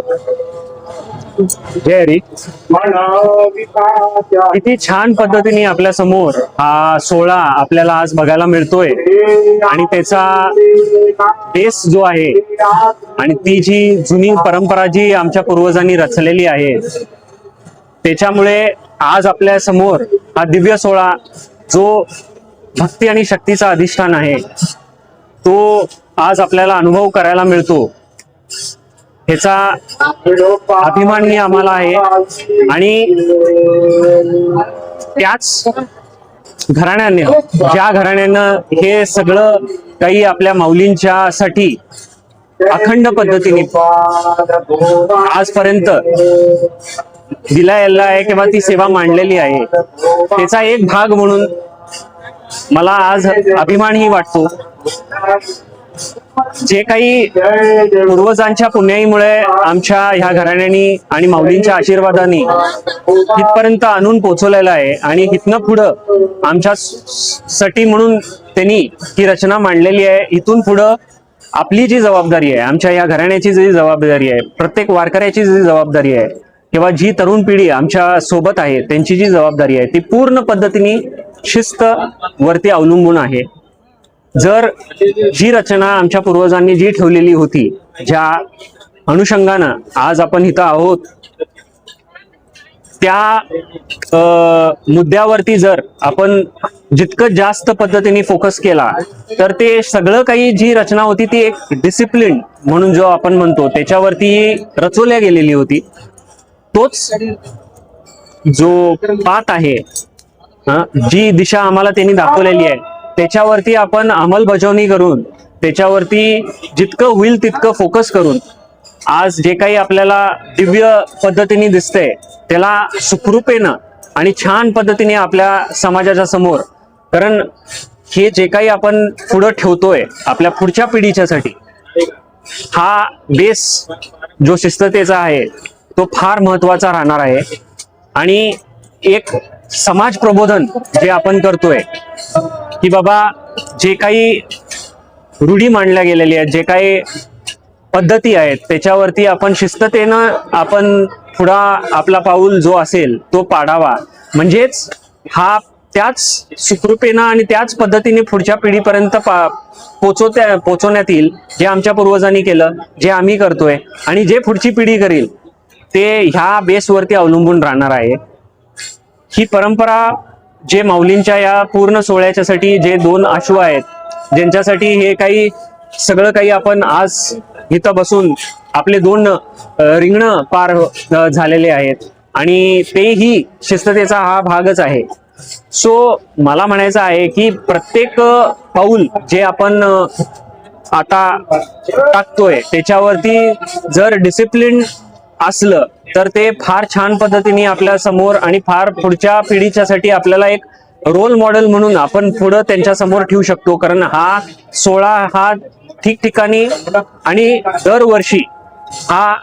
जय हरी. किती छान पद्धतीने आपल्या समोर हा सोहळा आपल्याला आज बघायला मिळतोय आणि त्याचा बेस जो आहे आणि ती जी जुनी परंपरा जी आमच्या पूर्वजांनी रचलेली आहे त्याच्यामुळे आज आपल्या समोर हा दिव्य सोहळा जो भक्ती आणि शक्तीचा अधिष्ठान आहे तो आज आपल्याला अनुभव करायला मिळतो. ह्याचा अभिमानही आम्हाला आहे आणि त्याच घराण्याने ज्या घराण्यानं हे सगळं काही आपल्या माऊलींच्या साठी अखंड पद्धतीने आजपर्यंत दिला आहे किंवा ती सेवा मांडलेली आहे त्याचा एक भाग म्हणून मला आज अभिमानही वाटतो. जे काही पूर्वजांच्या पुण्याईमुळे आमच्या ह्या घराण्यांनी आणि माऊलींच्या आशीर्वादाने इथपर्यंत आणून पोहोचवलेलं आहे आणि इथनं पुढं आमच्या साठी म्हणून त्यांनी ही रचना मांडलेली आहे. इथून पुढं आपली जी जबाबदारी आहे, आमच्या या घराण्याची जी जबाबदारी आहे, प्रत्येक वारकऱ्याची जी जबाबदारी आहे किंवा जी तरुण पिढी आमच्या सोबत आहे त्यांची जी जबाबदारी आहे ती पूर्ण पद्धतीने शिस्त वरती अवलंबून आहे. जर जी रचना आमच्या पूर्वजांनी जी ठेवलेली होती ज्या अनुषंगानं आज आपण इथं आहोत त्या मुद्द्यावरती जर आपण जितकं जास्त पद्धतीने फोकस केला तर ते सगळं काही जी रचना होती ती एक डिसिप्लिन म्हणून जो आपण म्हणतो त्याच्यावरती रचवल्या गेलेली होती. तोच जो पाथ आहे, जी दिशा आम्हाला त्यांनी दाखवलेली आहे त्याच्यावरती आपण अंमलबजावणी करून त्याच्यावरती जितकं होईल तितकं फोकस करून आज जे काही आपल्याला दिव्य पद्धतीने दिसतंय त्याला सुखरूपेनं आणि छान पद्धतीने आपल्या समाजाच्या समोर, कारण हे जे काही आपण पुढं ठेवतोय आपल्या पुढच्या पिढीच्या साठी हा बेस जो शिस्ततेचा आहे तो फार महत्वाचा राहणार आहे. आणि एक समाज प्रबोधन जे आपण करतोय की बाबा जे काही रूढी मांडल्या गेलेली आहेत, जे काही पद्धती आहेत त्याच्यावरती आपण शिस्ततेनं आपण पुढा आपला पाऊल जो असेल तो पाडावा, म्हणजेच हा त्याच सुखरूपेनं आणि त्याच पद्धतीने पुढच्या पिढीपर्यंत पोचवण्यात येईल जे आमच्या पूर्वजांनी केलं, जे आम्ही करतोय आणि जे पुढची पिढी करील ते ह्या बेसवरती अवलंबून राहणार आहे. ही परंपरा जे माऊलींच्या या पूर्ण सोहळ्याच्या साठी जे 2 अश्व आहेत ज्यांच्यासाठी हे काही सगळं काही आपण आज इथं बसून आपले 2 रिंगणं पार झालेले आहेत आणि तेही शिस्ततेचा हा भागच आहे. सो मला म्हणायचं आहे की प्रत्येक पाऊल जे आपण आता टाकतोय त्याच्यावरती जर डिसिप्लिन असलं तर ते फार छान पद्धतीने आपल्या समोर आणि फार पुढच्या पिढीच्या साठी आपल्याला एक रोल मॉडेल म्हणून आपण पुढं त्यांच्या समोर ठेवू शकतो. कारण हा सोहळा हा ठिकठिकाणी आणि दरवर्षी हा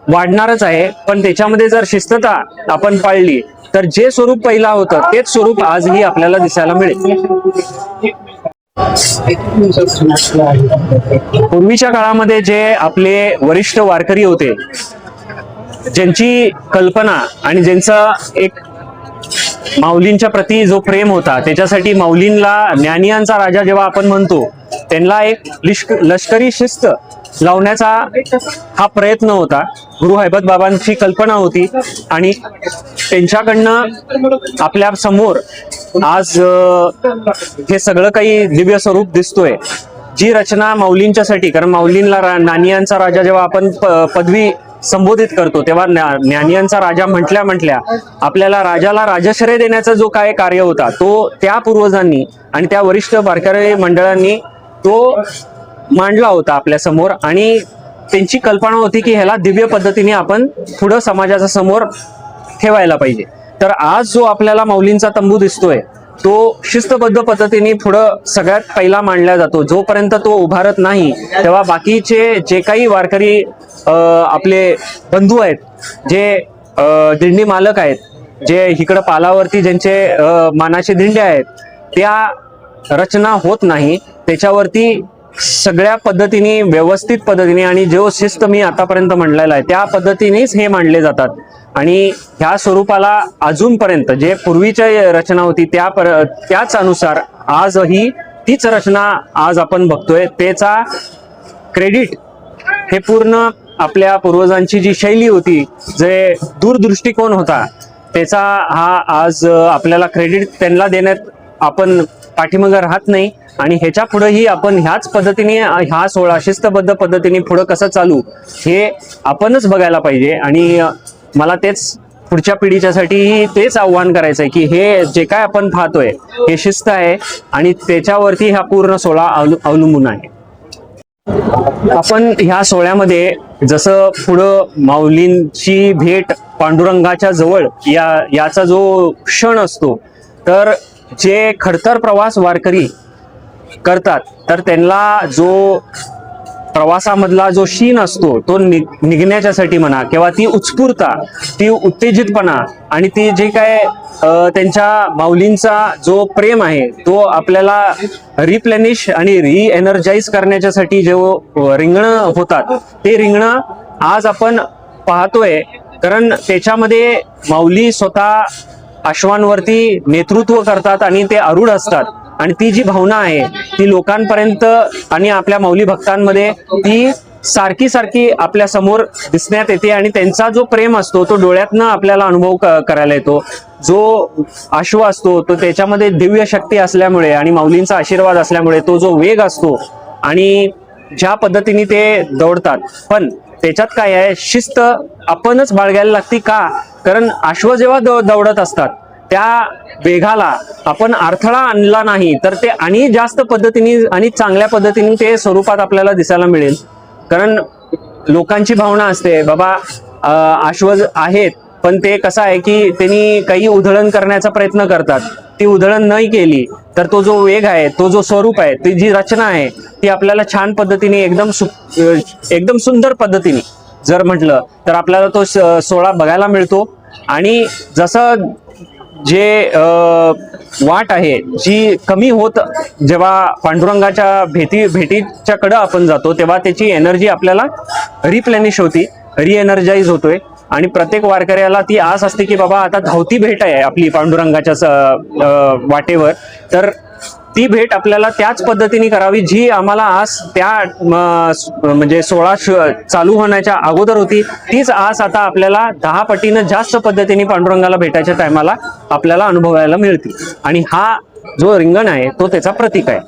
वाढणारच आहे, पण त्याच्यामध्ये जर शिस्तता आपण पाळली तर जे स्वरूप पहिला होतं तेच स्वरूप आजही आपल्याला दिसायला मिळेल. पूर्वीच्या काळामध्ये जे आपले वरिष्ठ वारकरी होते ज्यांची कल्पना आणि ज्यांचा एक माऊलींच्या प्रती जो प्रेम होता त्याच्यासाठी माऊलींना ज्ञानियांचा राजा जेव्हा आपण म्हणतो त्यांना एक लष्करी शिस्त लावण्याचा हा प्रयत्न होता. गुरु हैबत बाबांची कल्पना होती आणि त्यांच्याकडनं आपल्या समोर आज हे सगळं काही दिव्य स्वरूप दिसतोय. जी रचना माऊलींच्यासाठी, कारण माऊलींना ज्ञानियांचा राजा जेव्हा आपण पदवी संबोधित करतो तेव्हा ज्ञानियांचा राजा म्हटल्या आपल्याला राजाला राजश्रय देण्याचा जो काय कार्य होता तो त्या पूर्वजांनी आणि त्या वरिष्ठ वारकरी मंडळांनी तो मांडला होता आपल्या समोर आणि त्यांची कल्पना होती की ह्याला दिव्य पद्धतीने आपण पुढं समाजाच्या समोर ठेवायला पाहिजे. तर आज जो आपल्याला माऊलींचा तंबू दिसतोय तो शिस्तबद्ध पद्धतीने पुढं सगळ्यात पहिला मांडला जातो. जोपर्यंत तो उभारत नाही तेव्हा बाकीचे जे काही वारकरी आपले बंधू आहेत, जे दिंडी मालक आहेत, जे इकडं पालावरती ज्यांचे मानाचे दिंडे आहेत त्या रचना होत नाही. त्याच्यावरती सगळ्या पद्धतीने व्यवस्थित पद्धतीने आणि जो शिस्त मी आतापर्यंत म्हणलेला आहे त्या पद्धतीनेच हे मांडले जातात. आणि ह्या स्वरूपाला अजूनपर्यंत जे पूर्वीची रचना होती त्याच अनुसार आजही तीच रचना आज आपण बघतोय. त्याचा क्रेडिट हे पूर्ण आपल्या पूर्वजांची जी शैली होती, जे दूरदृष्टिकोन होता, त्याचा हा आज आपल्याला क्रेडिट त्यांना देण्यात आपण पाठीमागे राहत नाही. आणि ह्याच्या पुढेही आपण ह्याच पद्धतीने हा सोहळा शिस्तबद्ध पद्धतीने पुढे कसं चालू हे आपणच बघायला पाहिजे. आणि मला तेच पुढच्या पिढीच्यासाठी तेच आव्हान करायचं आहे की हे जे काय आपण पाहतोय हे शिस्त आहे आणि त्याच्यावरती हा पूर्ण सोहळा अवलंबून आहे. आपण ह्या सोहळ्यामध्ये जसं पुढं माऊलींची भेट पांडुरंगाच्या जवळ याचा जो क्षण असतो, तर जे खडतर प्रवास वारकरी करतात तर त्यांना जो प्रवासामधला जो शीण असतो तो निघण्याच्यासाठी म्हणा किंवा ती उत्स्फूर्तता, ती उत्तेजितपणा आणि ती जे काय त्यांच्या माऊलींचा जो प्रेम आहे तो आपल्याला रिप्लेनिश आणि रिएनर्जाइज करण्याच्यासाठी जो रिंगणं होतात ते रिंगणं आज आपण पाहतोय. कारण त्याच्यामध्ये माऊली स्वतः अश्वांवरती नेतृत्व करतात आणि ते आरूढ असतात. आणि ती जी भावना आहे ती लोकांपर्यंत आणि आपल्या माऊली भक्तांमध्ये ती सारखी सारखी आपल्या समोर दिसण्यात येते. आणि त्यांचा जो प्रेम असतो तो डोळ्यातनं आपल्याला अनुभव करायला येतो. जो अश्व असतो तो त्याच्यामध्ये दिव्य शक्ती असल्यामुळे आणि माऊलींचा आशीर्वाद असल्यामुळे तो जो वेग असतो आणि ज्या पद्धतीने ते दौडतात, पण त्याच्यात काय आहे, शिस्त आपणच बाळगायला लागते. का? कारण अश्व जेव्हा दौडत असतात त्या वेगाला आपण अडथळा आणला नाही तर ते आणि जास्त पद्धतीने आणि चांगल्या पद्धतीने ते स्वरूपात आपल्याला दिसायला मिळेल. कारण लोकांची भावना असते बाबा अश्व आहेत पण ते कसं आहे की त्यांनी काही उधळण करण्याचा प्रयत्न करतात, ती उधळण नाही केली तर तो जो वेग आहे, तो जो स्वरूप आहे, ती जी रचना आहे ती आपल्याला छान पद्धतीने एकदम सुंदर पद्धतीने जर म्हटलं तर आपल्याला तो सोहळा बघायला मिळतो. आणि जसं जे वाट आहे जी कमी होत जेव्हा पांडुरंगाच्या भेटीच्या कडे आपण जातो तेव्हा त्याची एनर्जी आपल्याला रिप्लेनिश होती, रिएनर्जाइज होतोय. आणि प्रत्येक वारकऱ्याला ती आस असते की बाबा आता धावती भेट आहे आपली पांडुरंगाच्या वाटेवर, तर ती भेट आपल्याला त्याच पद्धतीने करावी जी आम्हाला आस त्या म्हणजे सोहळा चालू होण्याच्या अगोदर होती. तीच आस आता आपल्याला 10 पटीनं जास्त पद्धतीने पांडुरंगाला भेटायच्या टायमाला आपल्याला अनुभवायला मिळते. आणि हा जो रिंगण आहे तो त्याचा प्रतीक आहे.